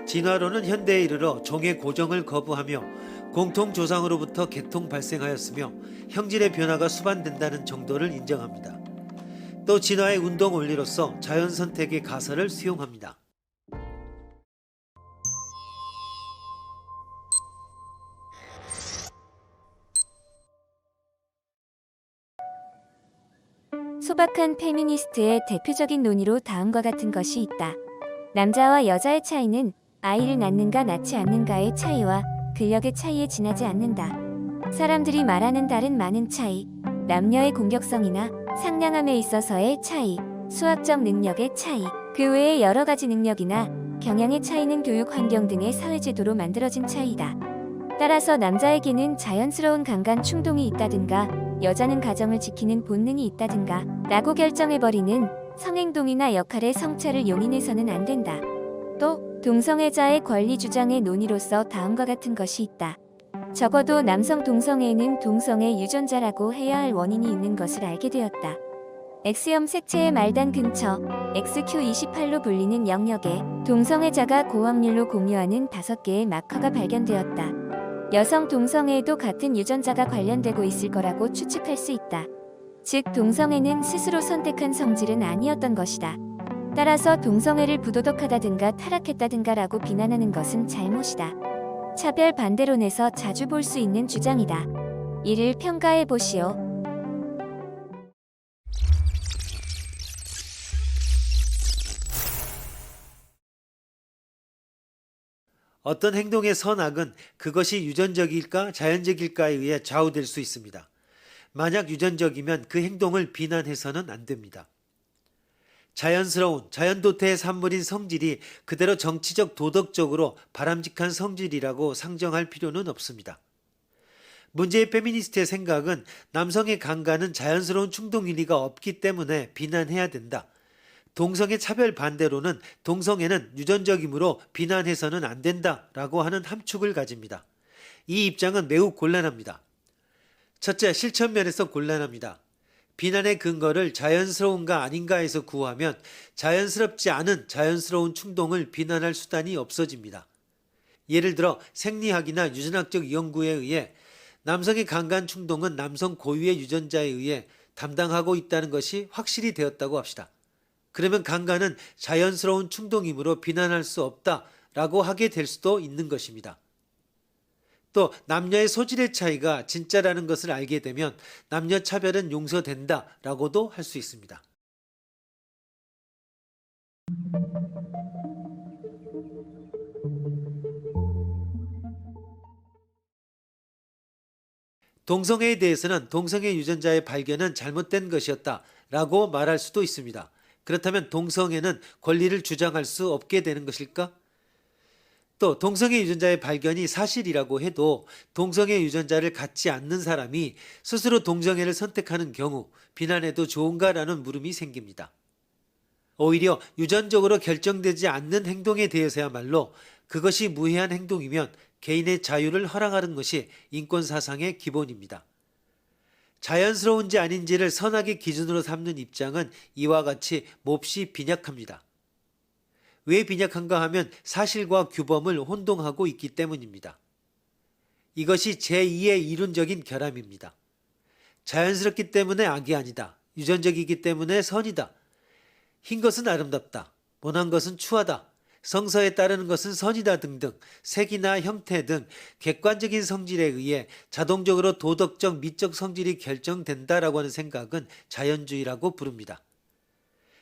진화론은 현대에 이르러 종의 고정을 거부하며 공통조상으로부터 개통 발생하였으며 형질의 변화가 수반된다는 정도를 인정합니다. 또 진화의 운동 원리로서 자연선택의 가설을 수용합니다. 소박한 페미니스트의 대표적인 논의로 다음과 같은 것이 있다. 남자와 여자의 차이는 아이를 낳는가 낳지 않는가의 차이와 근력의 차이에 지나지 않는다. 사람들이 말하는 다른 많은 차이, 남녀의 공격성이나 상냥함에 있어서의 차이, 수학적 능력의 차이, 그 외의 여러 가지 능력이나 경향의 차이는 교육 환경 등의 사회제도로 만들어진 차이다. 따라서 남자에게는 자연스러운 강간 충동이 있다든가 여자는 가정을 지키는 본능이 있다든가 라고 결정해버리는 성행동이나 역할의 성차를 용인해서는 안 된다. 또 동성애자의 권리 주장의 논의로서 다음과 같은 것이 있다. 적어도 남성 동성애는 동성애 유전자라고 해야 할 원인이 있는 것을 알게 되었다. X염 색체의 말단 근처 XQ28로 불리는 영역에 동성애자가 고확률로 공유하는 5개의 마커가 발견되었다. 여성 동성애에도 같은 유전자가 관련되고 있을 거라고 추측할 수 있다. 즉 동성애는 스스로 선택한 성질은 아니었던 것이다. 따라서 동성애를 부도덕하다든가 타락했다든가 라고 비난하는 것은 잘못이다. 차별 반대론에서 자주 볼 수 있는 주장이다. 이를 평가해 보시오. 어떤 행동의 선악은 그것이 유전적일까 자연적일까에 의해 좌우될 수 있습니다. 만약 유전적이면 그 행동을 비난해서는 안 됩니다. 자연스러운 자연도태의 산물인 성질이 그대로 정치적 도덕적으로 바람직한 성질이라고 상정할 필요는 없습니다. 문제의 페미니스트의 생각은 남성의 강간은 자연스러운 충동일리가 없기 때문에 비난해야 된다. 동성애 차별 반대로는 동성애는 유전적이므로 비난해서는 안 된다라고 하는 함축을 가집니다. 이 입장은 매우 곤란합니다. 첫째, 실천면에서 곤란합니다. 비난의 근거를 자연스러운가 아닌가에서 구하면 자연스럽지 않은 자연스러운 충동을 비난할 수단이 없어집니다. 예를 들어 생리학이나 유전학적 연구에 의해 남성의 강간 충동은 남성 고유의 유전자에 의해 담당하고 있다는 것이 확실히 되었다고 합시다. 그러면 강간은 자연스러운 충동이므로 비난할 수 없다라고 하게 될 수도 있는 것입니다. 또 남녀의 소질의 차이가 진짜라는 것을 알게 되면 남녀 차별은 용서된다라고도 할 수 있습니다. 동성애에 대해서는 동성애 유전자의 발견은 잘못된 것이었다라고 말할 수도 있습니다. 그렇다면 동성애는 권리를 주장할 수 없게 되는 것일까? 또 동성애 유전자의 발견이 사실이라고 해도 동성애 유전자를 갖지 않는 사람이 스스로 동성애를 선택하는 경우 비난해도 좋은가라는 물음이 생깁니다. 오히려 유전적으로 결정되지 않는 행동에 대해서야말로 그것이 무해한 행동이면 개인의 자유를 허락하는 것이 인권사상의 기본입니다. 자연스러운지 아닌지를 선악의 기준으로 삼는 입장은 이와 같이 몹시 빈약합니다. 왜 빈약한가 하면 사실과 규범을 혼동하고 있기 때문입니다. 이것이 제2의 이론적인 결함입니다. 자연스럽기 때문에 악이 아니다. 유전적이기 때문에 선이다. 흰 것은 아름답다. 모난 것은 추하다. 성서에 따르는 것은 선이다 등등 색이나 형태 등 객관적인 성질에 의해 자동적으로 도덕적 미적 성질이 결정된다라고 하는 생각은 자연주의라고 부릅니다.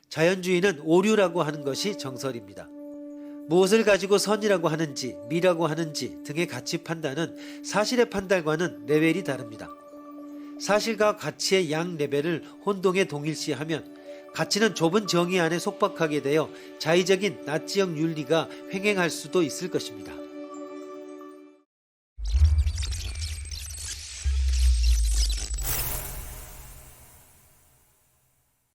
자연주의는 오류라고 하는 것이 정설입니다. 무엇을 가지고 선이라고 하는지 미라고 하는지 등의 가치 판단은 사실의 판단과는 레벨이 다릅니다. 사실과 가치의 양 레벨을 혼동에 동일시하면 가치는 좁은 정의 안에 속박하게 되어 자의적인 나치형 윤리가 횡행할 수도 있을 것입니다.